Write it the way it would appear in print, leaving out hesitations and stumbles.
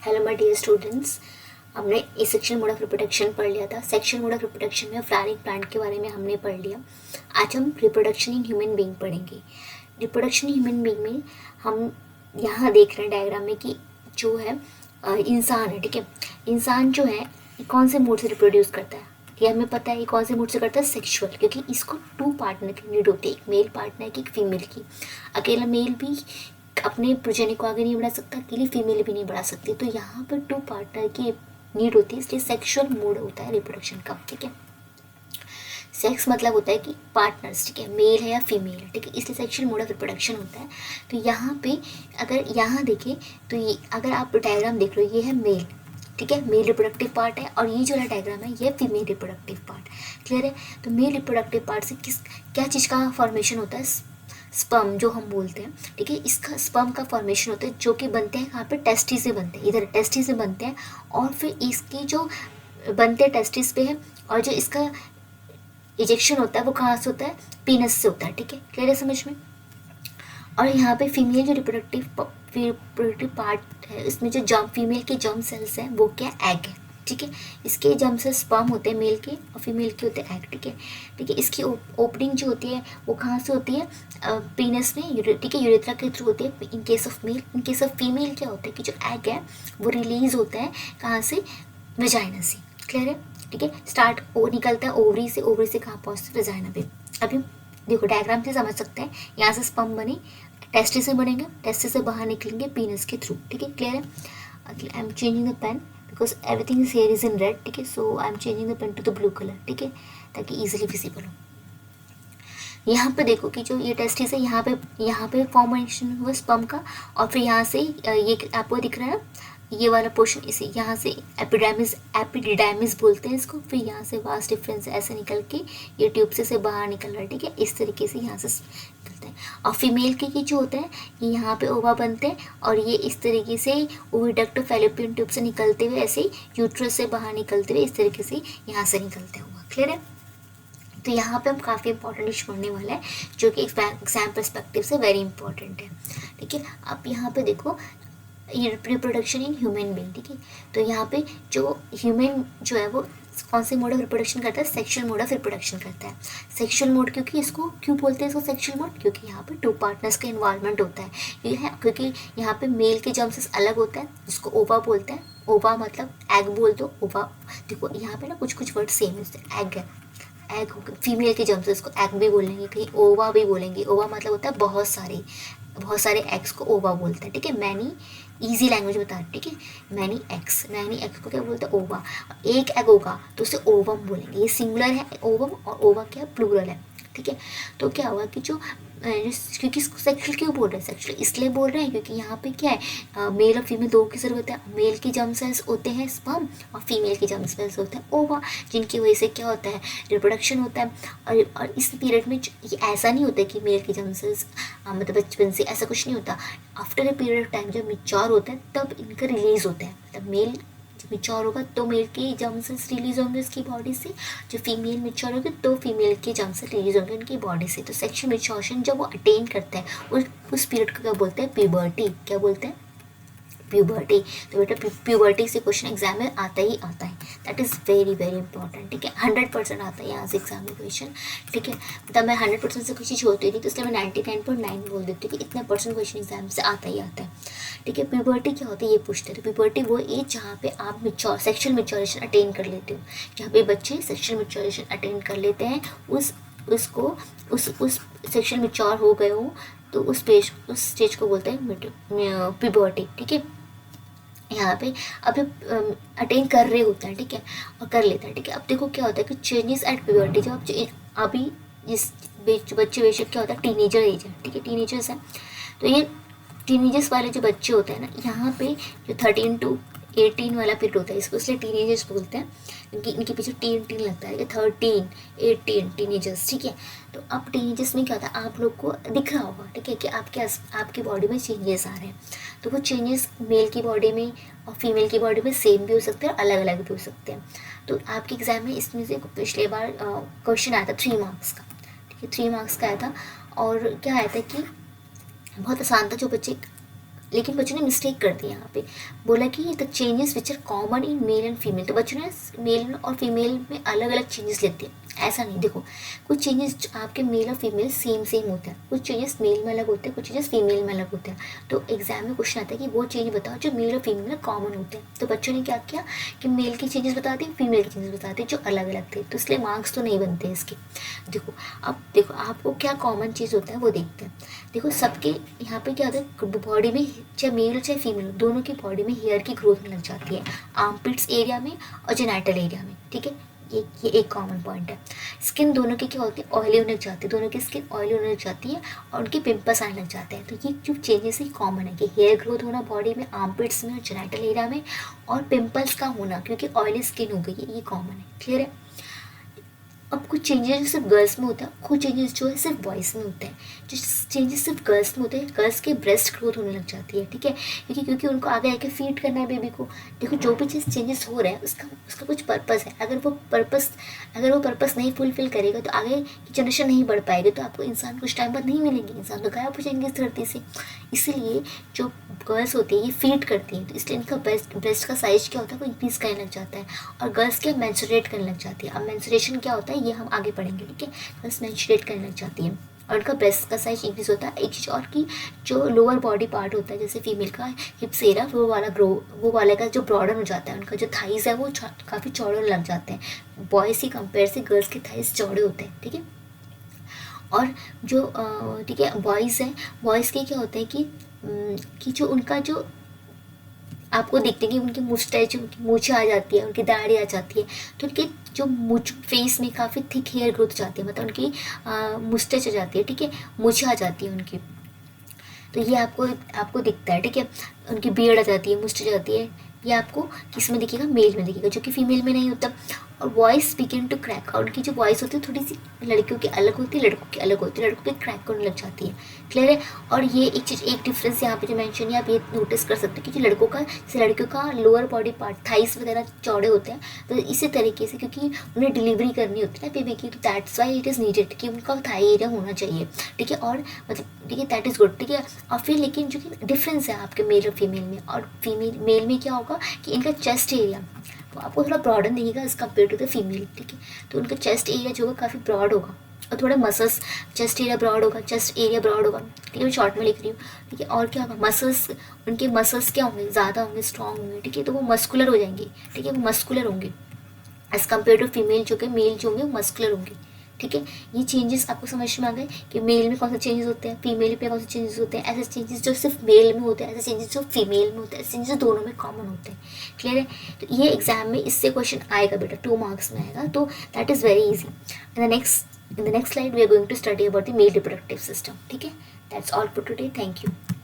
Hello my dear students. हमने इस section mode of reproduction पढ़ लिया था। सेक्शन मोड ऑफ रिप्रोडक्शन में फ्लावरिंग प्लांट के बारे में हमने पढ़ लिया। आज हम रिप्रोडक्शन इन ह्यूमन बीइंग पढ़ेंगे। रिप्रोडक्शन इन ह्यूमन बीइंग में हम यहाँ देख रहे हैं डायग्राम में कि जो है इंसान है, ठीक है। इंसान जो है ये कौन से मोड से रिप्रोड्यूस करता है, ये हमें पता है। ये कौन से मोड से करता है? सेक्सुअल, क्योंकि इसको 2 पार्टनर की नीड होती है, एक मेल पार्टनर की, एक फीमेल की। अकेला मेल भी अपने प्रोजेनी को आगे नहीं बढ़ा सकता, अकेली फीमेल भी नहीं बढ़ा सकती। तो यहाँ पर 2 पार्टनर की नीड होती है, इसलिए सेक्सुअल मोड होता है रिप्रोडक्शन का, ठीक है। सेक्स मतलब होता है कि पार्टनर्स, ठीक है, मेल है या फीमेल है, ठीक है, इसलिए सेक्सुअल मोड ऑफ रिप्रोडक्शन होता है। तो यहाँ पे अगर यहाँ देखें तो ये अगर आप डायग्राम देख लो, ये है मेल, ठीक है, मेल रिप्रोडक्टिव पार्ट है, और ये जो वाला डायग्राम है ये फीमेल रिप्रोडक्टिव पार्ट। क्लियर है? तो मेल रिप्रोडक्टिव पार्ट से क्या चीज़ का फॉर्मेशन होता है? स्पर्म जो हम बोलते हैं, ठीक है, इसका स्पर्म का फॉर्मेशन होता है, जो कि बनते हैं यहाँ पे टेस्टिस से बनते हैं, इधर टेस्टिस से बनते हैं, और फिर इसकी जो बनते हैं टेस्टिस पे है, और जो इसका इजेक्शन होता है वो कहाँ से होता है? पीनस से होता है, ठीक है। क्लियर है समझ में? और यहाँ पे फीमेल जो रिप्रोडक्टिव पार्ट है, इसमें जो जर्म फीमेल के जर्म सेल्स हैं वो क्या? एग है, ठीक है। इसके जर्म सेल्स स्पर्म होते हैं मेल के, और फीमेल के होते हैं एग, ठीक है। ठीक है, इसकी ओपनिंग जो होती है वो कहाँ से होती है? पीनस में, ठीक है, यूरेथ्रा के थ्रू होती है in case of male. In case of female क्या होता है कि जो एग है वो रिलीज होता है कहाँ से? वेजाइना से। क्लियर है? ठीक है, स्टार्ट वो निकलता है ओवरी से, ओवरी से कहाँ पहुँचते? वेजाइना पे। अभी देखो डायग्राम से समझ सकते हैं, यहाँ से स्पर्म बने, टेस्टिस से बनेंगे, टेस्टिस से बाहर निकलेंगे पीनस के थ्रू, ठीक है। क्लियर है? I am changing the pen because everything is here is in red, ठीक है, so I am changing the pen to the blue colour, ठीक है, ताकि इजीली विजिबल हो। यहाँ पे देखो कि जो ये टेस्टिस है, यहाँ पे फॉर्मेशन हुआ स्पर्म का, और फिर यहाँ से ये आपको दिख रहा है ये वाला पोर्शन, इसे यहाँ से एपिडिडाइमिस बोलते हैं इसको, फिर यहाँ से वास्ट डिफरेंस ऐसे निकल के ये ट्यूब से बाहर निकल रहा है, ठीक है, इस तरीके से यहाँ से निकलते हैं। और फीमेल के जो होता है ये यहाँ पे ओवा बनते हैं, और ये इस तरीके से ओविडक्ट फैलोपियन ट्यूब से निकलते हुए ऐसे यूट्रस से बाहर निकलते हुए इस तरीके से यहाँ से निकलते हुआ। क्लियर है? तो यहाँ पे हम काफ़ी इंपॉर्टेंट इशू पढ़ने वाला है, जो कि एग्जाम पर्सपेक्टिव से वेरी इंपॉर्टेंट है, ठीक है। आप यहाँ पे देखो रिप्रोडक्शन इन ह्यूमन बीइंग, ठीक है। तो यहाँ पे जो ह्यूमन जो है वो कौन से मोड ऑफ रिप्रोडक्शन करता है? सेक्सुअल मोड ऑफ रिप्रोडक्शन करता है। सेक्सुअल मोड क्योंकि इसको क्यों बोलते हैं इसको सेक्सुअल मोड? क्योंकि यहाँ पे 2 पार्टनर्स का इन्वॉल्वमेंट होता है, ये है, क्योंकि यहाँ पे मेल के जर्म सेल्स अलग होता है, जिसको ओवा बोलते हैं। ओवा मतलब एग बोल दो, ओवा। देखो यहाँ पे ना कुछ वर्ड सेम है, एग है, एग हो गया, फीमेल के जर्म सेल्स को एग भी बोलेंगे, कहीं ओवा भी बोलेंगे। ओवा मतलब होता है बहुत सारे एग्स को ओवा बोलते हैं, ठीक है। मैनी इजी लैंग्वेज बता रही, ठीक है, मैनी एग्स को क्या बोलते हैं? ओवा। एक एग होगा तो उसे ओवम बोलेंगे, ये सिंगुलर है ओवम, और ओवा क्या है? प्लूरल है, ठीक है। तो क्या हुआ कि जो क्योंकि सेक्सुअल क्यों बोल रहे हैं? सेक्सुअल इसलिए बोल रहे हैं क्योंकि यहाँ पे क्या है, मेल और फीमेल दो की ज़रूरत है। मेल के जर्म सेल्स होते हैं स्पर्म, और फीमेल के जर्म सेल्स होते हैं ओवा, जिनकी वजह से क्या होता है? रिप्रोडक्शन होता है। और इस पीरियड में ये ऐसा नहीं होता कि मेल के जर्म सेल्स मतलब बचपन से ऐसा कुछ नहीं होता। After a period of time जब मिच्योर होता है तब इनका रिलीज होता है, मतलब मेल जब मिच्योर होगा तो मेल के जर्म सेल्स रिलीज होंगे उसकी बॉडी से, जो फीमेल मिच्योर होगी तो फीमेल के जर्म सेल्स रिलीज होंगे उनकी बॉडी से। तो सेक्सुअल मिच्योरेशन जब वो अटेन करता है उस पीरियड को क्या बोलते हैं? प्यूबर्टी। क्या बोलते हैं? प्यूबर्टी। तो बेटा प्यूबर्टी से क्वेश्चन एग्जाम में आता ही आता है, that is very very important, ठीक है। 100% आता है यहाँ से एग्जाम में क्वेश्चन, ठीक है। मतलब मैं 100% से कोई चीज़ होती नहीं, तो इसलिए मैं 99.9 बोल देती हूँ कि इतना परसेंट क्वेश्चन एग्जाम से आता ही आता है, ठीक है। प्यूबर्टी क्या होती है ये पूछते हैं। प्यूबर्टी वो एज जहाँ पे आप सेक्शुअल मिच्योरेशन अटेन कर लेते हो, जहाँ पे बच्चे सेक्शुअल मिच्योरेशन अटेन कर लेते हैं, उस सेक्शुअल मिच्योर हो गए हो, तो उस स्टेज को बोलते हैं प्यूबर्टी, ठीक है। यहाँ पे अभी अटेन कर रहे होते हैं, ठीक है, और कर लेता है, ठीक है। अब देखो क्या होता है कि चेंजेस एट प्यूबर्टी, जब अभी जिस बच्चे बेशक क्या होता है? टीनेजर एज है, ठीक है, टीनेजर्स है। तो ये टीनेजर्स वाले जो बच्चे होते हैं ना, यहाँ पे जो 13 to 18 वाला पीरियड होता है, इसको इसलिए टीनेजर्स बोलते हैं, क्योंकि इनके पीछे टीन लगता है, 13 18 टीनेजर्स, ठीक है। तो अब टीनेजर्स में क्या होता है? आप लोग को दिख रहा होगा, ठीक है, कि आपकी बॉडी में चेंजेस आ रहे हैं। तो वो चेंजेस मेल की बॉडी में और फीमेल की बॉडी में सेम भी हो सकते हैं और अलग अलग भी हो सकते हैं। तो आपके एग्जाम में इसमें से पिछले बार क्वेश्चन आया था 3 मार्क्स का, ठीक है, 3 मार्क्स का आया था। और क्या आया था कि बहुत आसान था, जो बच्चे लेकिन बच्चों ने मिस्टेक कर दी यहाँ पे, बोला कि the changes which are common in male and female. तो बच्चों ने मेल और फीमेल में अलग अलग चेंजेस लेते हैं, ऐसा नहीं। देखो कुछ चेंजेस आपके मेल और फीमेल सेम होता है, कुछ चेंजेस मेल में अलग होते हैं, कुछ चेंजेस फीमेल में अलग होते हैं। तो एग्जाम में क्वेश्चन आता है कि वो चेंज बताओ जो मेल और फीमेल में कॉमन होते हैं। तो बच्चों ने क्या किया कि मेल के चेंजेस बता दिए, फीमेल के चेंजेस बता दिए जो अलग अलग थे, तो इसलिए मार्क्स तो नहीं बनते इसके। देखो अब देखो आपको क्या कॉमन चीज़ होता है वो देखते हैं। देखो सबके यहाँ पे क्या होता है, बॉडी में चाहे मेल हो चाहे फीमेल हो, दोनों की बॉडी में हेयर की ग्रोथ में लग जाती है, आर्मपिट्स एरिया में और जेनाइटल एरिया में, ठीक है। ये एक कॉमन पॉइंट है। स्किन दोनों की क्या होती है, ऑयली होने लग जाती है, दोनों की स्किन ऑयली होने लग जाती है और उनके पिंपल्स आने लग जाते हैं। तो ये जो चेंजेस है कॉमन है कि हेयर ग्रोथ होना बॉडी में, आर्मपिट्स में और जेनाइटल एरिया में, और पिंपल्स का होना क्योंकि ऑयली स्किन हो गई है, ये कॉमन है। क्लियर है। अब कुछ चेंजेस जो सिर्फ गर्ल्स में होता है, कुछ चेंजेस जो है सिर्फ बॉयज़ में होते हैं। जो चेंजेस सिर्फ गर्ल्स में होते हैं, गर्ल्स के ब्रेस्ट ग्रोथ होने लग जाती है, ठीक है, क्योंकि उनको आगे आके फीड करना है बेबी को। देखो जो भी चीज़ चेंजेस हो रहा है उसका कुछ पर्पस है। अगर वो पर्पस नहीं फुलफिल करेगा तो आगे की जनरेशन नहीं बढ़ पाएगी, तो आपको इंसान कुछ टाइम बाद नहीं मिलेंगे, इंसान तो गायब हो जाएंगे इस धरती से। इसीलिए जो गर्ल्स होती है ये फीड करती हैं, तो इसलिए इनका ब्रेस्ट का साइज क्या होता है वो इंक्रीज करने लग जाता है, और गर्ल्स क्या मेंस्ट्रुएट करने लग जाती है। अब मेंस्ट्रुएशन क्या होता है ये हम आगे पढ़ेंगे, ठीक है। गर्ल्स मेंस्ट्रुएट करने लग जाती है और उनका ब्रेस्ट का साइज इंक्रीज होता है। एक चीज़ और की जो लोअर बॉडी पार्ट होता है जैसे फीमेल का हिप्स एरिया, वो वाले का जो ब्रॉडन हो जाता है, उनका जो थाइज है वो काफ़ी चौड़े लग जाते हैं। बॉयज़ की कंपेयर से गर्ल्स के थाइज चौड़े होते हैं, ठीक है। और जो ठीक है बॉयज़ हैं, बॉयज़ के क्या होता है कि जो उनका जो आपको देखते हैं कि उनकी मुस्टैच, उनकी मूछें आ जाती है, उनकी दाढ़ी आ जाती है, तो उनके जो मूछ फेस में काफ़ी थिक हेयर ग्रोथ जाती है, मतलब उनकी मुस्टैच आ जाती है, ठीक है, मूछें आ जाती है उनकी। तो ये आपको दिखता है, ठीक है। उनकी बियर्ड आ जाती है, मुस्टैच आ जाती है, ये आपको किस में दिखेगा, मेल में दिखेगा, जो कि फीमेल में नहीं होता। और वॉइस बिगिन टू क्रैक, और उनकी जो वॉइस होती है थोड़ी सी लड़कियों की अलग होती है, लड़कों की अलग होती है, लड़कों की क्रैक होने लग जाती है। क्लियर है। और ये एक चीज़, एक डिफरेंस यहाँ पे जो मेंशन है आप ये नोटिस कर सकते हो कि जो लड़कों का, जैसे लड़कियों का लोअर बॉडी पार्ट थाइस वगैरह चौड़े होते हैं, तो इसी तरीके से क्योंकि उन्हें डिलीवरी करनी होती है ना बेबी की, तो that's why it is needed कि उनका थाई एरिया होना चाहिए, ठीक है। और मतलब ठीक है दैट इज़ गुड, ठीक है। और फिर लेकिन जो कि डिफरेंस है आपके मेल और फीमेल में, और मेल में क्या होगा कि इनका चेस्ट एरिया तो आपको थोड़ा ब्रॉडन दिखेगा as compared to the female, ठीक है। तो उनका चेस्ट एरिया जो होगा काफ़ी ब्रॉड होगा, और थोड़ा मसल्स, चेस्ट एरिया ब्रॉड होगा, ठीक है, मैं शॉर्ट में लिख रही हूँ, ठीक है। और क्या होगा, मसल्स, उनके मसल्स क्या होंगे, ज़्यादा होंगे, स्ट्रॉन्ग होंगे, ठीक है, तो वो मस्कुलर हो जाएंगे, ठीक है, वो मस्कुलर होंगे एज़ कम्पेयर टू फीमेल, जो कि मेल जो होंगे वो मस्कुलर होंगे, ठीक है। ये चेंजेस आपको समझ में आ गए कि मेल में कौन से चेंजेस होते हैं, फीमेल पे कौन से चेंजेस होते हैं, ऐसे चेंजेस जो सिर्फ मेल में होते हैं, ऐसे चेंजेस जो फीमेल में होते हैं, ऐसे चेंजेस दोनों में कॉमन होते हैं। क्लियर है। तो ये एग्जाम में इससे क्वेश्चन आएगा बेटा, 2 मार्क्स में आएगा, तो that is very easy. In the next slide we are going to study about the male reproductive system, ठीक है। That's all for today. Thank you.